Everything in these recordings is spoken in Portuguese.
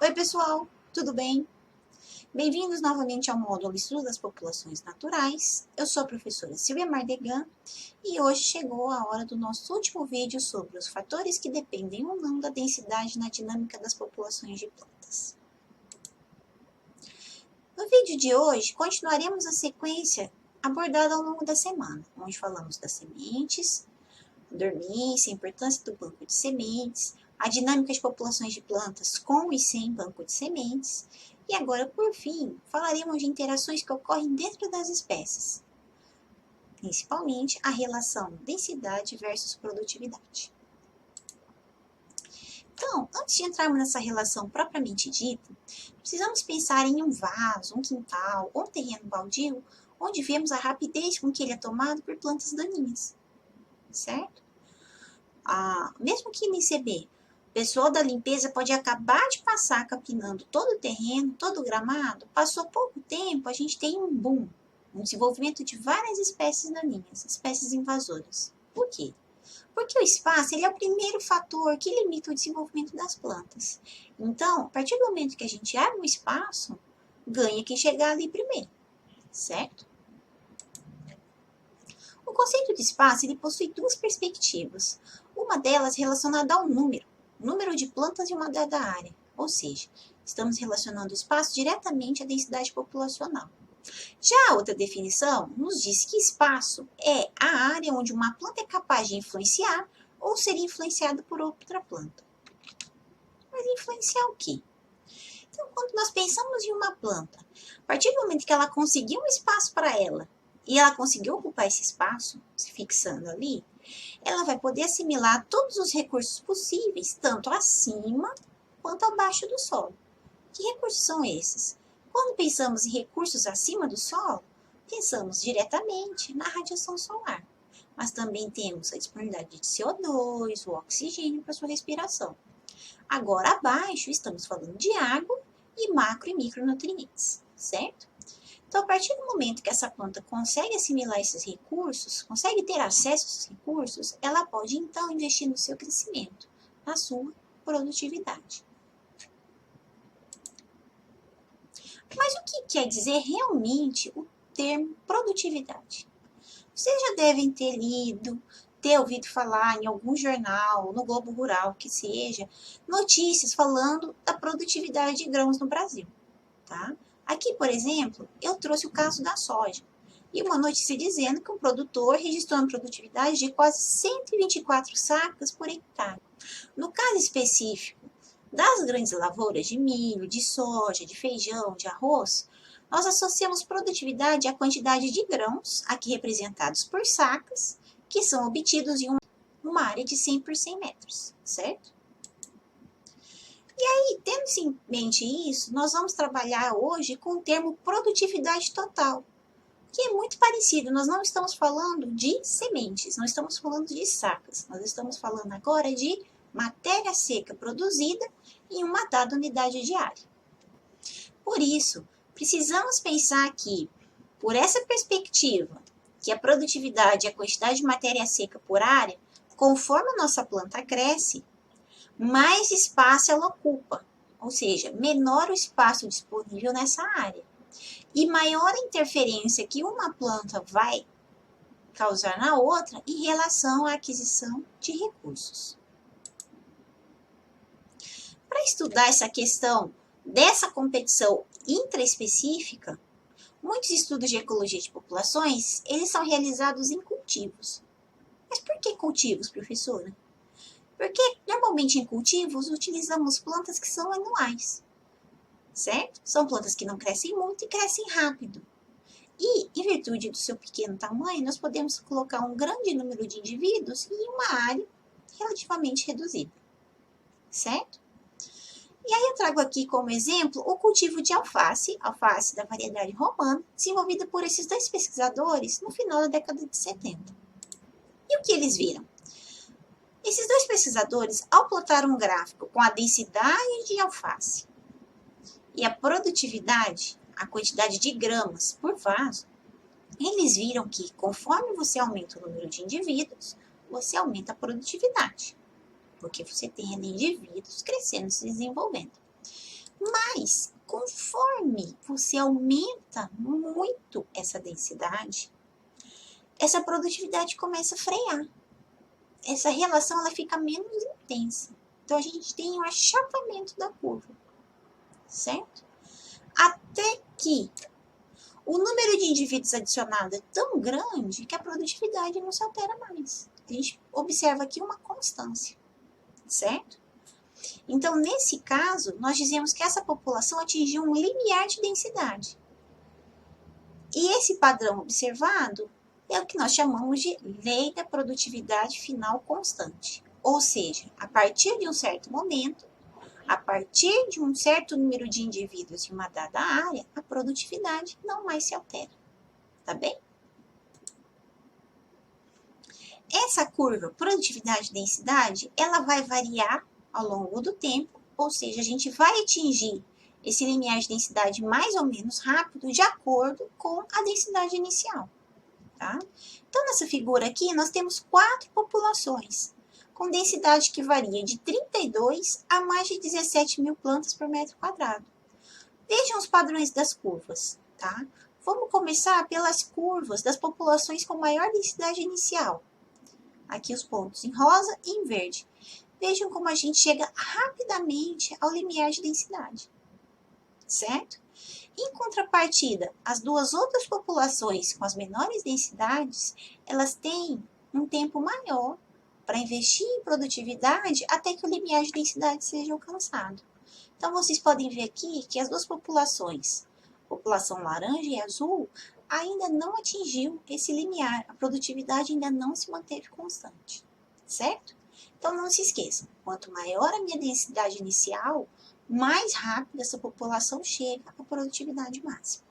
Oi, pessoal, tudo bem? Bem-vindos novamente ao módulo Estudo das Populações Naturais. Eu sou a professora Silvia Mardegan e hoje chegou a hora do nosso último vídeo sobre os fatores que dependem ou não da densidade na dinâmica das populações de plantas. No vídeo de hoje, continuaremos a sequência abordada ao longo da semana, onde falamos das sementes, dormência, a importância do banco de sementes, a dinâmica de populações de plantas com e sem banco de sementes. E agora, por fim, falaremos de interações que ocorrem dentro das espécies, principalmente a relação densidade versus produtividade. Então, antes de entrarmos nessa relação propriamente dita, precisamos pensar em um vaso, um quintal ou um terreno baldio, onde vemos a rapidez com que ele é tomado por plantas daninhas, certo? Mesmo que no ICB, o pessoal da limpeza pode acabar de passar capinando todo o terreno, todo o gramado, passou pouco tempo, a gente tem um boom, um desenvolvimento de várias espécies daninhas, espécies invasoras. Por quê? Porque o espaço ele é o primeiro fator que limita o desenvolvimento das plantas. Então, a partir do momento que a gente abre um espaço, ganha quem chegar ali primeiro, certo? O conceito de espaço ele possui duas perspectivas. Uma delas relacionada ao número de plantas em uma dada área, ou seja, estamos relacionando o espaço diretamente à densidade populacional. Já a outra definição nos diz que espaço é a área onde uma planta é capaz de influenciar ou ser influenciada por outra planta. Mas influenciar o quê? Então, quando nós pensamos em uma planta, a partir do momento que ela conseguiu um espaço para ela, e ela conseguiu ocupar esse espaço, se fixando ali, ela vai poder assimilar todos os recursos possíveis, tanto acima quanto abaixo do solo. Que recursos são esses? Quando pensamos em recursos acima do solo, pensamos diretamente na radiação solar, mas também temos a disponibilidade de CO2, o oxigênio para sua respiração. Agora, abaixo, estamos falando de água e macro e micronutrientes, certo? Então, a partir do momento que essa planta consegue assimilar esses recursos, consegue ter acesso a esses recursos, ela pode, então, investir no seu crescimento, na sua produtividade. Mas o que quer dizer realmente o termo produtividade? Vocês já devem ter lido, ter ouvido falar em algum jornal, no Globo Rural, que seja, notícias falando da produtividade de grãos no Brasil, tá? Aqui, por exemplo, eu trouxe o caso da soja. E uma notícia dizendo que um produtor registrou uma produtividade de quase 124 sacas por hectare. No caso específico das grandes lavouras de milho, de soja, de feijão, de arroz, nós associamos produtividade à quantidade de grãos, aqui representados por sacas, que são obtidos em uma área de 100 por 100 metros, certo? E aí, tendo em mente isso, nós vamos trabalhar hoje com o termo produtividade total, que é muito parecido. Nós não estamos falando de sementes, não estamos falando de sacas, nós estamos falando agora de matéria seca produzida em uma dada unidade de área. Por isso, precisamos pensar que, por essa perspectiva, que a produtividade é a quantidade de matéria seca por área, conforme a nossa planta cresce, mais espaço ela ocupa, ou seja, menor o espaço disponível nessa área. E maior a interferência que uma planta vai causar na outra em relação à aquisição de recursos. Para estudar essa questão dessa competição intraespecífica, muitos estudos de ecologia de populações, eles são realizados em cultivos. Mas por que cultivos, professora? Porque normalmente em cultivos utilizamos plantas que são anuais, certo? São plantas que não crescem muito e crescem rápido. E, em virtude do seu pequeno tamanho, nós podemos colocar um grande número de indivíduos em uma área relativamente reduzida, certo? E aí eu trago aqui como exemplo o cultivo de alface da variedade romana, desenvolvida por esses dois pesquisadores no final da década de 70. E o que eles viram? Esses dois pesquisadores, ao plotar um gráfico com a densidade de alface e a produtividade, a quantidade de gramas por vaso, eles viram que conforme você aumenta o número de indivíduos, você aumenta a produtividade, porque você tem ali indivíduos crescendo, se desenvolvendo. Mas, conforme você aumenta muito essa densidade, essa produtividade começa a frear. Essa relação ela fica menos intensa. Então, a gente tem um achatamento da curva, certo? Até que o número de indivíduos adicionado é tão grande que a produtividade não se altera mais. A gente observa aqui uma constância, certo? Então, nesse caso, nós dizemos que essa população atingiu um limiar de densidade. E esse padrão observado é o que nós chamamos de lei da produtividade final constante. Ou seja, a partir de um certo momento, a partir de um certo número de indivíduos em uma dada área, a produtividade não mais se altera. Tá bem? Essa curva produtividade-densidade, ela vai variar ao longo do tempo, ou seja, a gente vai atingir esse limiar de densidade mais ou menos rápido de acordo com a densidade inicial. Tá? Então, nessa figura aqui, nós temos 4 populações, com densidade que varia de 32 a mais de 17 mil plantas por metro quadrado. Vejam os padrões das curvas. Tá? Vamos começar pelas curvas das populações com maior densidade inicial. Aqui os pontos em rosa e em verde. Vejam como a gente chega rapidamente ao limiar de densidade, certo? Em contrapartida, as duas outras populações com as menores densidades, elas têm um tempo maior para investir em produtividade até que o limiar de densidade seja alcançado. Então, vocês podem ver aqui que as duas populações, população laranja e azul, ainda não atingiu esse limiar, a produtividade ainda não se manteve constante, certo? Então, não se esqueçam, quanto maior a minha densidade inicial, mais rápido essa população chega à produtividade máxima.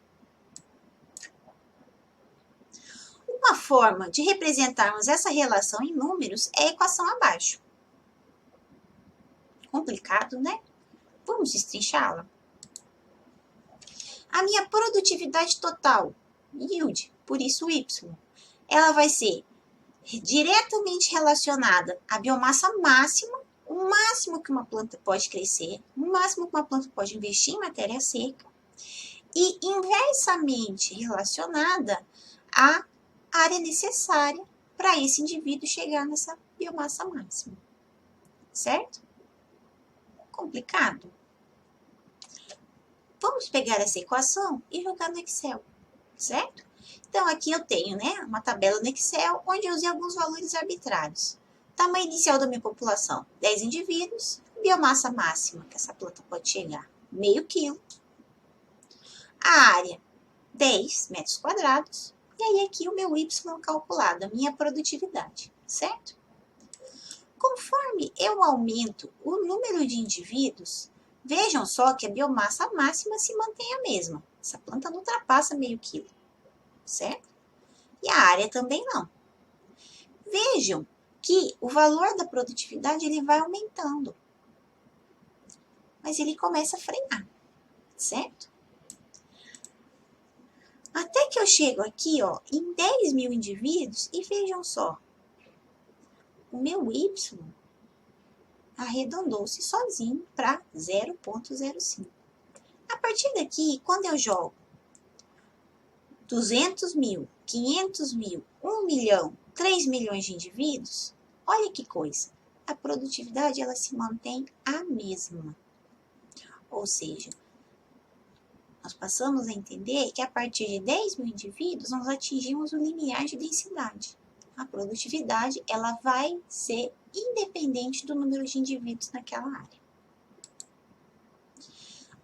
Uma forma de representarmos essa relação em números é a equação abaixo. Complicado, né? Vamos destrinchá-la? A minha produtividade total, yield, por isso Y, ela vai ser diretamente relacionada à biomassa máxima, o máximo que uma planta pode crescer, o máximo que uma planta pode investir em matéria seca, e inversamente relacionada à área necessária para esse indivíduo chegar nessa biomassa máxima. Certo? Complicado? Vamos pegar essa equação e jogar no Excel, certo? Então, aqui eu tenho, né, uma tabela no Excel, onde eu usei alguns valores arbitrários. Tamanho inicial da minha população, 10 indivíduos. Biomassa máxima que essa planta pode chegar, meio quilo. A área, 10 metros quadrados. E aí, aqui o meu Y calculado, a minha produtividade, certo? Conforme eu aumento o número de indivíduos, vejam só que a biomassa máxima se mantém a mesma. Essa planta não ultrapassa meio quilo, certo? E a área também não. Vejam que o valor da produtividade ele vai aumentando, mas ele começa a frear, certo? Até que eu chego aqui, ó, em 10 mil indivíduos e vejam só, o meu Y arredondou-se sozinho para 0,05. A partir daqui, quando eu jogo 200 mil, 500 mil, 1 milhão, 3 milhões de indivíduos, olha que coisa, a produtividade ela se mantém a mesma. Ou seja, nós passamos a entender que a partir de 10 mil indivíduos, nós atingimos o limiar de densidade. A produtividade ela vai ser independente do número de indivíduos naquela área.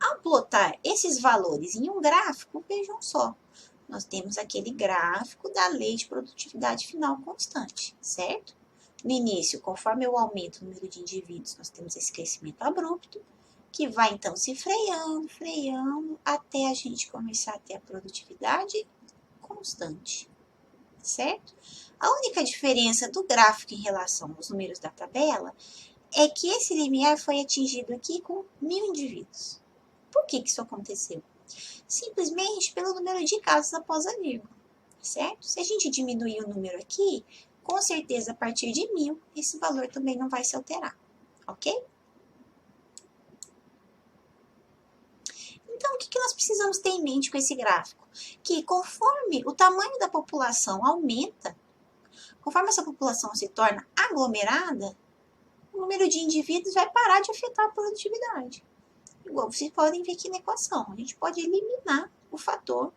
Ao plotar esses valores em um gráfico, vejam só, nós temos aquele gráfico da lei de produtividade final constante, certo? No início, conforme eu aumento o número de indivíduos, nós temos esse crescimento abrupto, que vai então se freando, até a gente começar a ter a produtividade constante, certo? A única diferença do gráfico em relação aos números da tabela é que esse limiar foi atingido aqui com 1000 indivíduos. Por que isso aconteceu? Simplesmente pelo número de casos após a vírgula, certo? Se a gente diminuir o número aqui, com certeza a partir de 1000, esse valor também não vai se alterar, ok? Então, o que nós precisamos ter em mente com esse gráfico? Que conforme o tamanho da população aumenta, conforme essa população se torna aglomerada, o número de indivíduos vai parar de afetar a produtividade. Igual vocês podem ver aqui na equação, a gente pode eliminar o fator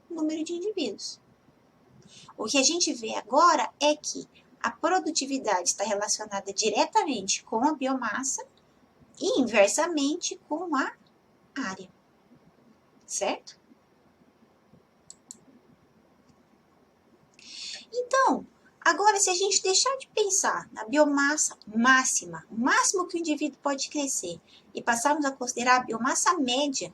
número de indivíduos. O que a gente vê agora é que a produtividade está relacionada diretamente com a biomassa e inversamente com a área, certo? Então, agora se a gente deixar de pensar na biomassa máxima, o máximo que o indivíduo pode crescer, e passarmos a considerar a biomassa média,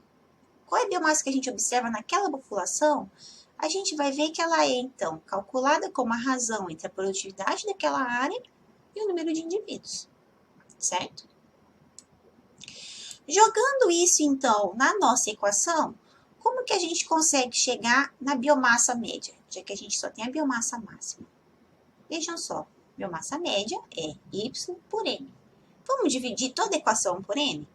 qual é a biomassa que a gente observa naquela população, a gente vai ver que ela é, então, calculada como a razão entre a produtividade daquela área e o número de indivíduos, certo? Jogando isso, então, na nossa equação, como que a gente consegue chegar na biomassa média, já que a gente só tem a biomassa máxima? Vejam só, biomassa média é Y por M. Vamos dividir toda a equação por M?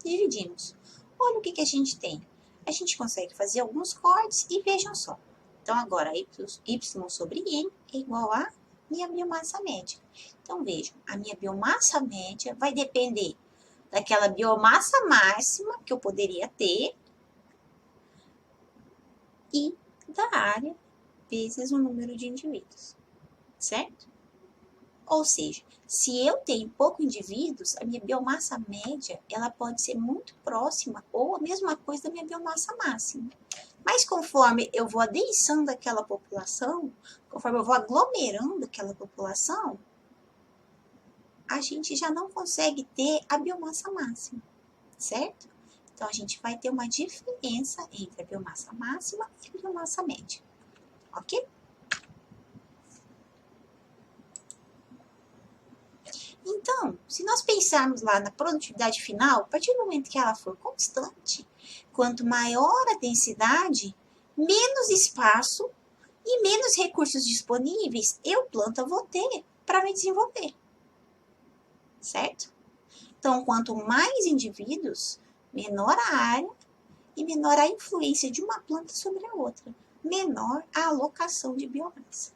Dividimos. Olha o que a gente tem. A gente consegue fazer alguns cortes e vejam só. Então, agora, Y sobre M é igual a minha biomassa média. Então, vejam, a minha biomassa média vai depender daquela biomassa máxima que eu poderia ter e da área vezes o número de indivíduos, certo? Ou seja, se eu tenho poucos indivíduos, a minha biomassa média ela pode ser muito próxima ou a mesma coisa da minha biomassa máxima. Mas conforme eu vou adensando aquela população, conforme eu vou aglomerando aquela população, a gente já não consegue ter a biomassa máxima, certo? Então, a gente vai ter uma diferença entre a biomassa máxima e a biomassa média, ok? Então, se nós pensarmos lá na produtividade final, a partir do momento que ela for constante, quanto maior a densidade, menos espaço e menos recursos disponíveis eu, planta, vou ter para me desenvolver, certo? Então, quanto mais indivíduos, menor a área e menor a influência de uma planta sobre a outra, menor a alocação de biomassa.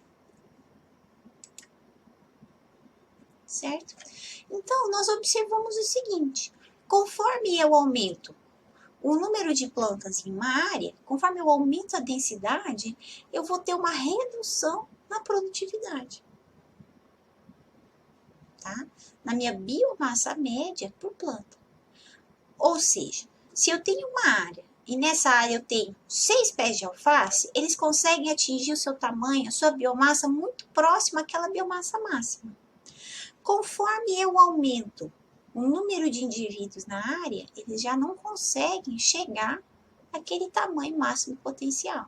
Certo? Então, nós observamos o seguinte, conforme eu aumento o número de plantas em uma área, conforme eu aumento a densidade, eu vou ter uma redução na produtividade, tá? Na minha biomassa média por planta. Ou seja, se eu tenho uma área e nessa área eu tenho 6 pés de alface, eles conseguem atingir o seu tamanho, a sua biomassa muito próxima àquela biomassa máxima. Conforme eu aumento o número de indivíduos na área, eles já não conseguem chegar àquele tamanho máximo potencial.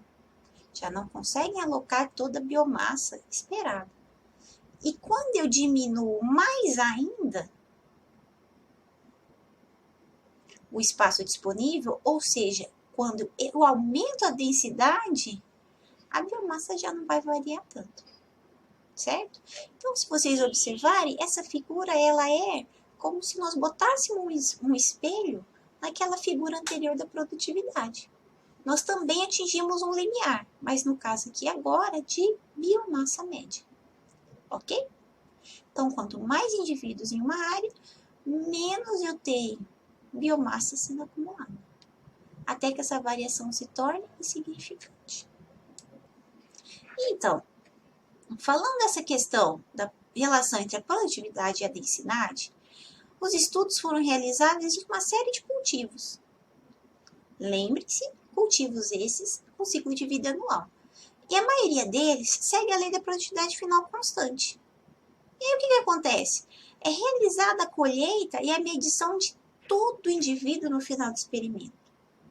Já não conseguem alocar toda a biomassa esperada. E quando eu diminuo mais ainda o espaço disponível, ou seja, quando eu aumento a densidade, a biomassa já não vai variar tanto, certo? Então, se vocês observarem, essa figura ela é como se nós botássemos um espelho naquela figura anterior da produtividade. Nós também atingimos um limiar, mas no caso aqui agora de biomassa média, ok? Então, quanto mais indivíduos em uma área, menos eu tenho biomassa sendo acumulada, até que essa variação se torne insignificante. Então, falando dessa questão da relação entre a produtividade e a densidade, os estudos foram realizados em uma série de cultivos. Lembre-se, cultivos esses com ciclo de vida anual. E a maioria deles segue a lei da produtividade final constante. E aí o que acontece? É realizada a colheita e a medição de todo o indivíduo no final do experimento,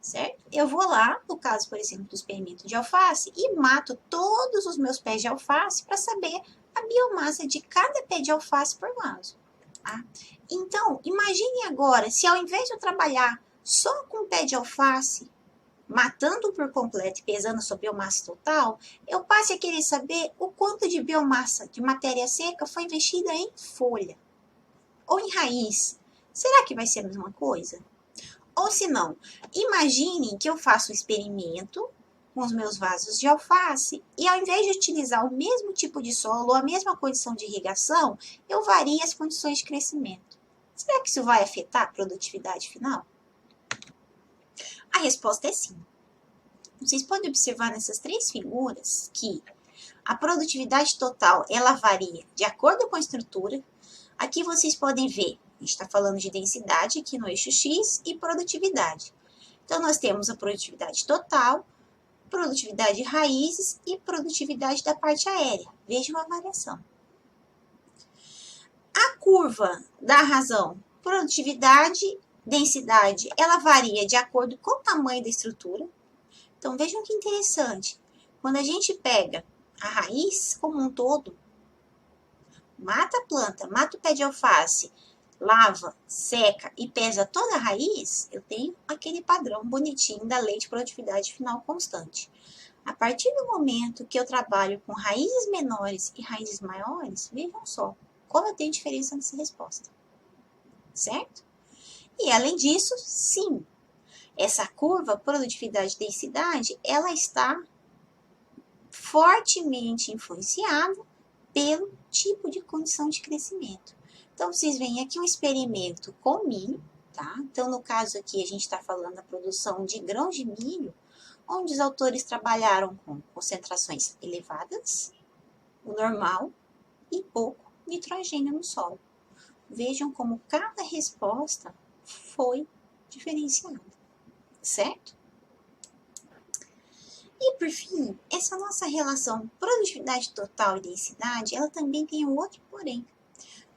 certo? Eu vou lá, no caso, por exemplo, do experimento de alface, e mato todos os meus pés de alface para saber a biomassa de cada pé de alface por vaso. Tá? Então, imagine agora, se ao invés de eu trabalhar só com pé de alface, matando por completo e pesando a sua biomassa total, eu passe a querer saber o quanto de biomassa de matéria seca foi investida em folha ou em raiz. Será que vai ser a mesma coisa? Ou se não, imaginem que eu faço um experimento com os meus vasos de alface e ao invés de utilizar o mesmo tipo de solo ou a mesma condição de irrigação, eu vario as condições de crescimento. Será que isso vai afetar a produtividade final? A resposta é sim. Vocês podem observar nessas três figuras que a produtividade total ela varia de acordo com a estrutura. Aqui vocês podem ver, a gente está falando de densidade aqui no eixo X e produtividade. Então, nós temos a produtividade total, produtividade de raízes e produtividade da parte aérea. Veja uma variação. A curva da razão, produtividade, densidade, ela varia de acordo com o tamanho da estrutura. Então, vejam que interessante. Quando a gente pega a raiz como um todo, mata a planta, mata o pé de alface, lava, seca e pesa toda a raiz, eu tenho aquele padrão bonitinho da lei de produtividade final constante. A partir do momento que eu trabalho com raízes menores e raízes maiores, vejam só como eu tenho diferença nessa resposta, certo? E além disso, sim, essa curva produtividade-densidade, ela está fortemente influenciada pelo tipo de condição de crescimento. Então, vocês veem aqui um experimento com milho, tá? Então, no caso aqui, a gente está falando da produção de grãos de milho, onde os autores trabalharam com concentrações elevadas, o normal e pouco nitrogênio no solo. Vejam como cada resposta foi diferenciada, certo? E por fim, essa nossa relação produtividade total e densidade, ela também tem um outro porém.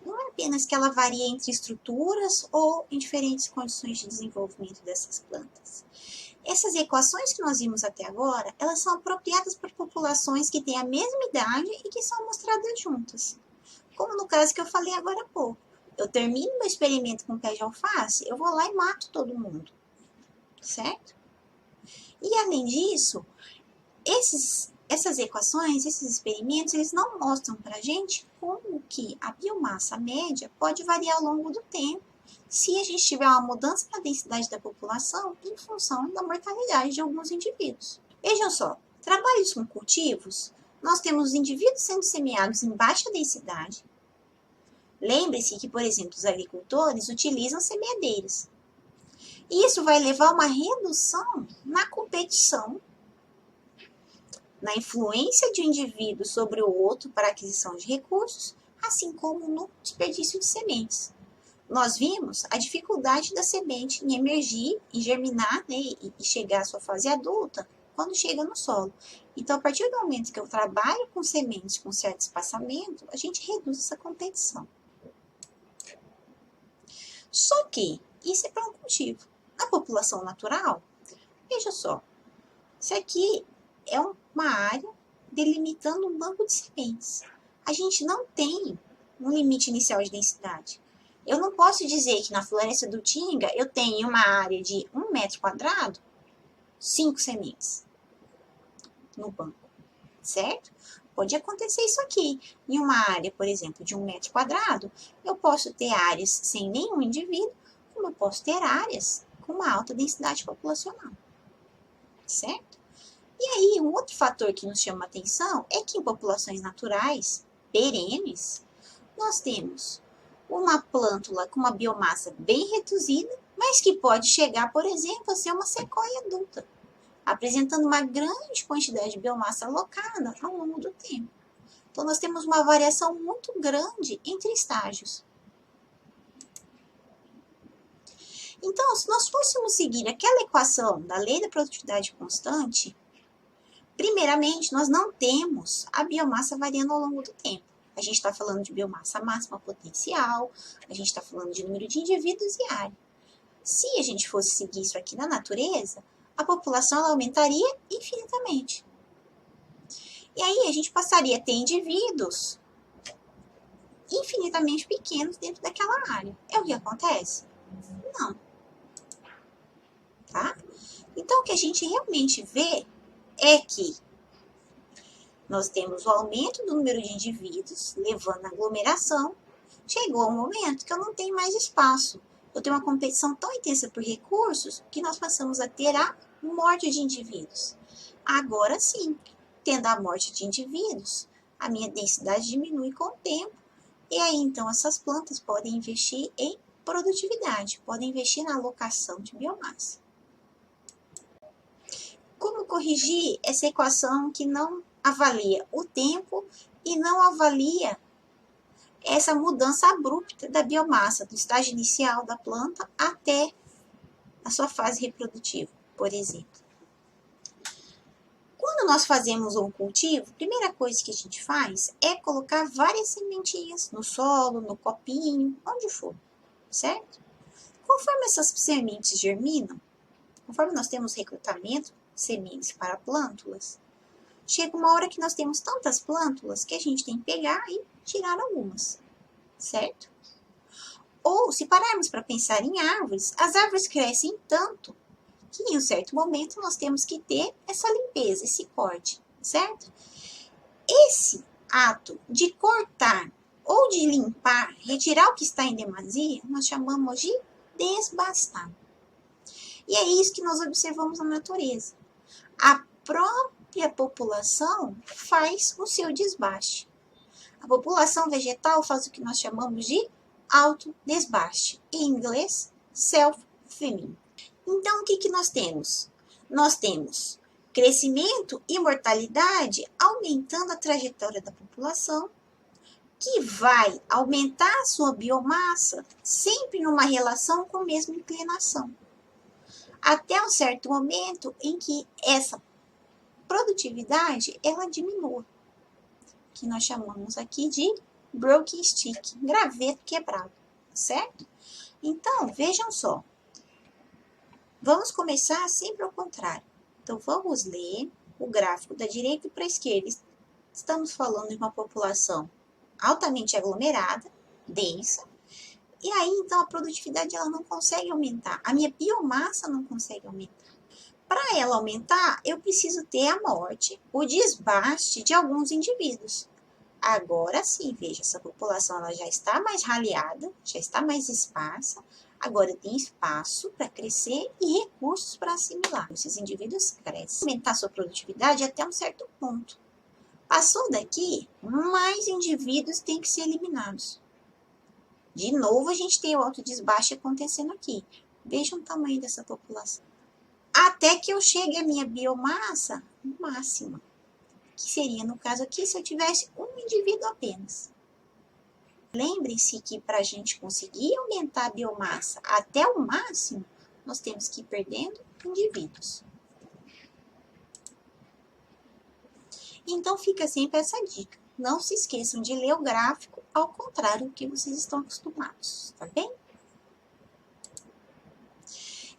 Não é apenas que ela varia entre estruturas ou em diferentes condições de desenvolvimento dessas plantas. Essas equações que nós vimos até agora, elas são apropriadas para populações que têm a mesma idade e que são mostradas juntas. Como no caso que eu falei agora há pouco. Eu termino meu experimento com pé de alface, eu vou lá e mato todo mundo, certo? E além disso, essas equações, esses experimentos, eles não mostram para a gente como que a biomassa média pode variar ao longo do tempo se a gente tiver uma mudança na densidade da população em função da mortalidade de alguns indivíduos. Vejam só, trabalhos com cultivos, nós temos indivíduos sendo semeados em baixa densidade. Lembre-se que, por exemplo, os agricultores utilizam semeadeiras. Isso vai levar a uma redução na competição, na influência de um indivíduo sobre o outro para a aquisição de recursos, assim como no desperdício de sementes. Nós vimos a dificuldade da semente em emergir, em germinar, né, e chegar à sua fase adulta quando chega no solo. Então, a partir do momento que eu trabalho com sementes com certo espaçamento, a gente reduz essa competição. Só que isso é para um cultivo. A população natural, veja só, isso aqui é uma área delimitando um banco de sementes. A gente não tem um limite inicial de densidade. Eu não posso dizer que na floresta do Tinga eu tenho uma área de 1 metro quadrado, 5 sementes no banco, certo? Pode acontecer isso aqui. Em uma área, por exemplo, de 1 metro quadrado, eu posso ter áreas sem nenhum indivíduo, como eu posso ter áreas com uma alta densidade populacional, certo? E aí, um outro fator que nos chama a atenção é que em populações naturais, perenes, nós temos uma plântula com uma biomassa bem reduzida, mas que pode chegar, por exemplo, a ser uma sequoia adulta, apresentando uma grande quantidade de biomassa alocada ao longo do tempo. Então, nós temos uma variação muito grande entre estágios. Então, se nós fôssemos seguir aquela equação da lei da produtividade constante, primeiramente, nós não temos a biomassa variando ao longo do tempo. A gente está falando de biomassa máxima potencial, a gente está falando de número de indivíduos e área. Se a gente fosse seguir isso aqui na natureza, a população ela aumentaria infinitamente. E aí a gente passaria a ter indivíduos infinitamente pequenos dentro daquela área. É o que acontece? Não. Tá? Então, o que a gente realmente vê é que nós temos o aumento do número de indivíduos, levando à aglomeração. Chegou um momento que eu não tenho mais espaço. ou tem uma competição tão intensa por recursos que nós passamos a ter a morte de indivíduos. Agora sim, tendo a morte de indivíduos, a minha densidade diminui com o tempo, e aí então essas plantas podem investir em produtividade, podem investir na alocação de biomassa. Como corrigir essa equação que não avalia o tempo e não avalia essa mudança abrupta da biomassa, do estágio inicial da planta até a sua fase reprodutiva, por exemplo? Quando nós fazemos um cultivo, a primeira coisa que a gente faz é colocar várias sementinhas no solo, no copinho, onde for, certo? Conforme essas sementes germinam, conforme nós temos recrutamento de sementes para plântulas, chega uma hora que nós temos tantas plântulas que a gente tem que pegar e tirar algumas, certo? Ou, se pararmos para pensar em árvores, as árvores crescem tanto que em um certo momento nós temos que ter essa limpeza, esse corte, certo? Esse ato de cortar ou de limpar, retirar o que está em demasia, nós chamamos de desbastar. E é isso que nós observamos na natureza. A própria população faz o seu desbaste. A população vegetal faz o que nós chamamos de autodesbaste, em inglês, self-thinning. Então, o que nós temos? Nós temos crescimento e mortalidade aumentando a trajetória da população, que vai aumentar a sua biomassa sempre numa relação com a mesma inclinação. Até um certo momento em que essa produtividade ela diminua, que nós chamamos aqui de broken stick, graveto quebrado, certo? Então, vejam só. Vamos começar sempre ao contrário. Então, vamos ler o gráfico da direita para a esquerda. Estamos falando de uma população altamente aglomerada, densa, e aí, então, a produtividade ela não consegue aumentar. A minha biomassa não consegue aumentar. Para ela aumentar, eu preciso ter a morte, o desbaste de alguns indivíduos. Agora sim, veja, essa população ela já está mais raleada, já está mais esparsa, agora tem espaço para crescer e recursos para assimilar. Esses indivíduos crescem. Aumentar sua produtividade até um certo ponto. Passou daqui, mais indivíduos têm que ser eliminados. De novo, a gente tem o autodesbaste acontecendo aqui. Vejam o tamanho dessa população. Até que eu chegue à minha biomassa máxima, que seria, no caso aqui, se eu tivesse um indivíduo apenas. Lembrem-se que para a gente conseguir aumentar a biomassa até o máximo, nós temos que ir perdendo indivíduos. Então, fica sempre essa dica. Não se esqueçam de ler o gráfico ao contrário do que vocês estão acostumados, tá bem?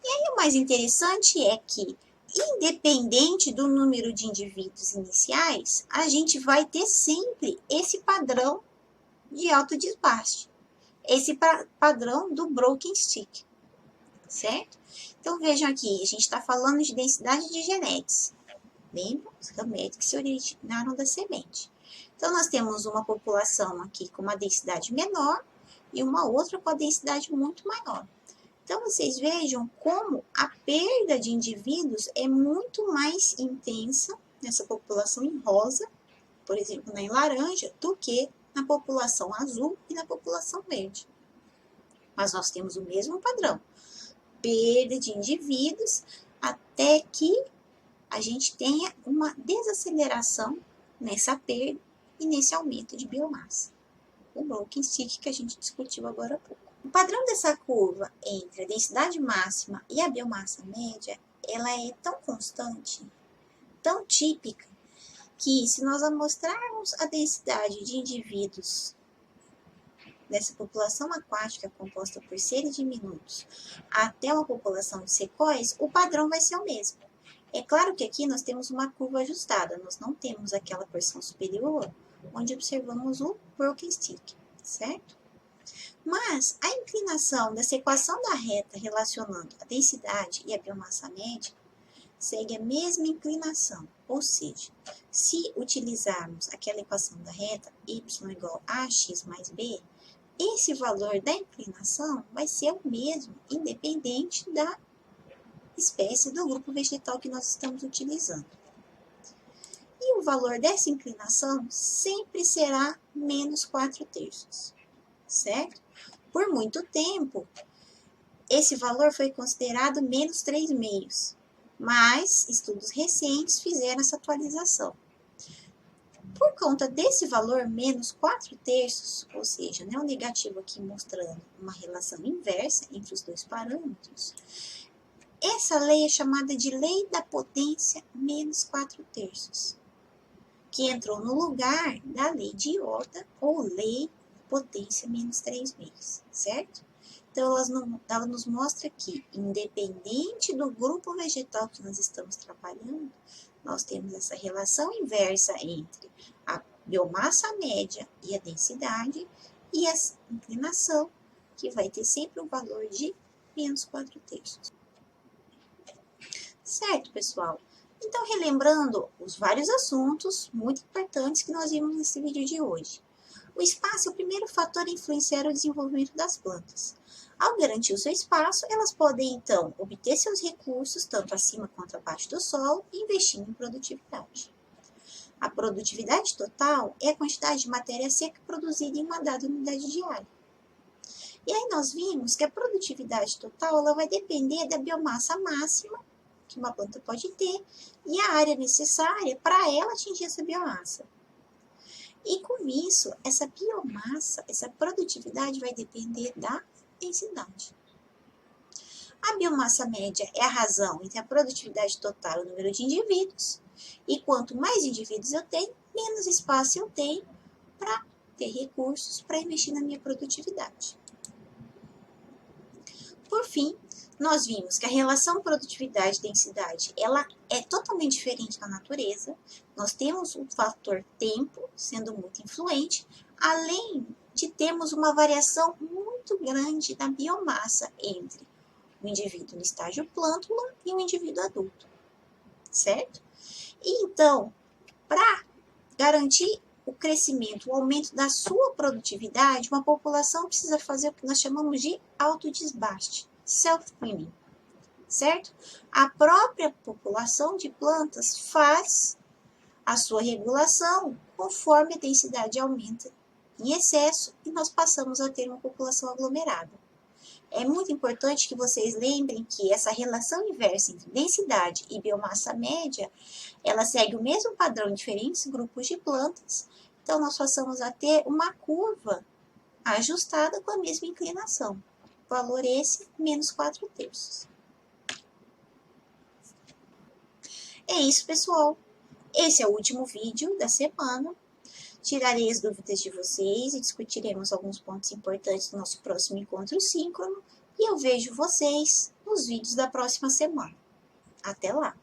E aí, o mais interessante é que, independente do número de indivíduos iniciais, a gente vai ter sempre esse padrão de autodesbaste, esse padrão do broken stick, certo? Então, vejam aqui, a gente está falando de densidade de genéticos. Lembram? Os gametos que se originaram da semente. Então, nós temos uma população aqui com uma densidade menor e uma outra com a densidade muito maior. Então, vocês vejam como a perda de indivíduos é muito mais intensa nessa população em rosa, por exemplo, em laranja, do que na população azul e na população verde. Mas nós temos o mesmo padrão. Perda de indivíduos até que a gente tenha uma desaceleração nessa perda e nesse aumento de biomassa. O broken stick que a gente discutiu agora há pouco. O padrão dessa curva entre a densidade máxima e a biomassa média, ela é tão constante, tão típica, que se nós amostrarmos a densidade de indivíduos dessa população aquática composta por seres diminutos até uma população de secóias, o padrão vai ser o mesmo. É claro que aqui nós temos uma curva ajustada, nós não temos aquela porção superior onde observamos o broken stick, certo? Mas a inclinação dessa equação da reta relacionando a densidade e a biomassa média segue a mesma inclinação, ou seja, se utilizarmos aquela equação da reta y igual a x mais b, esse valor da inclinação vai ser o mesmo, independente da espécie do grupo vegetal que nós estamos utilizando. E o valor dessa inclinação sempre será menos 4/3, certo? Por muito tempo, esse valor foi considerado menos 3/2, mas estudos recentes fizeram essa atualização. Por conta desse valor menos 4/3, ou seja, o negativo aqui mostrando uma relação inversa entre os dois parâmetros, essa lei é chamada de lei da potência menos 4/3, que entrou no lugar da lei de Yotta ou lei potência menos 3/2, certo? Então, ela nos mostra que, independente do grupo vegetal que nós estamos trabalhando, nós temos essa relação inversa entre a biomassa média e a densidade e a inclinação, que vai ter sempre um valor de menos 4/3. Certo, pessoal? Então, relembrando os vários assuntos muito importantes que nós vimos nesse vídeo de hoje. O espaço é o primeiro fator a influenciar o desenvolvimento das plantas. Ao garantir o seu espaço, elas podem, então, obter seus recursos, tanto acima quanto abaixo do solo, investindo em produtividade. A produtividade total é a quantidade de matéria seca produzida em uma dada unidade de área. E aí nós vimos que a produtividade total ela vai depender da biomassa máxima que uma planta pode ter e a área necessária para ela atingir essa biomassa. E com isso, essa biomassa, essa produtividade vai depender da densidade. A biomassa média é a razão entre a produtividade total e o número de indivíduos. E quanto mais indivíduos eu tenho, menos espaço eu tenho para ter recursos para investir na minha produtividade. Por fim, nós vimos que a relação produtividade-densidade ela é totalmente diferente na natureza. Nós temos o fator tempo sendo muito influente, além de termos uma variação muito grande da biomassa entre o indivíduo no estágio plântula e o indivíduo adulto, certo? E então, para garantir o crescimento, o aumento da sua produtividade, uma população precisa fazer o que nós chamamos de autodesbaste, self-cleaning, certo? A própria população de plantas faz a sua regulação conforme a densidade aumenta em excesso e nós passamos a ter uma população aglomerada. É muito importante que vocês lembrem que essa relação inversa entre densidade e biomassa média, ela segue o mesmo padrão em diferentes grupos de plantas, então nós passamos a ter uma curva ajustada com a mesma inclinação. Valor esse, menos 4/3. É isso, pessoal. Esse é o último vídeo da semana. Tirarei as dúvidas de vocês e discutiremos alguns pontos importantes do nosso próximo encontro síncrono. E eu vejo vocês nos vídeos da próxima semana. Até lá!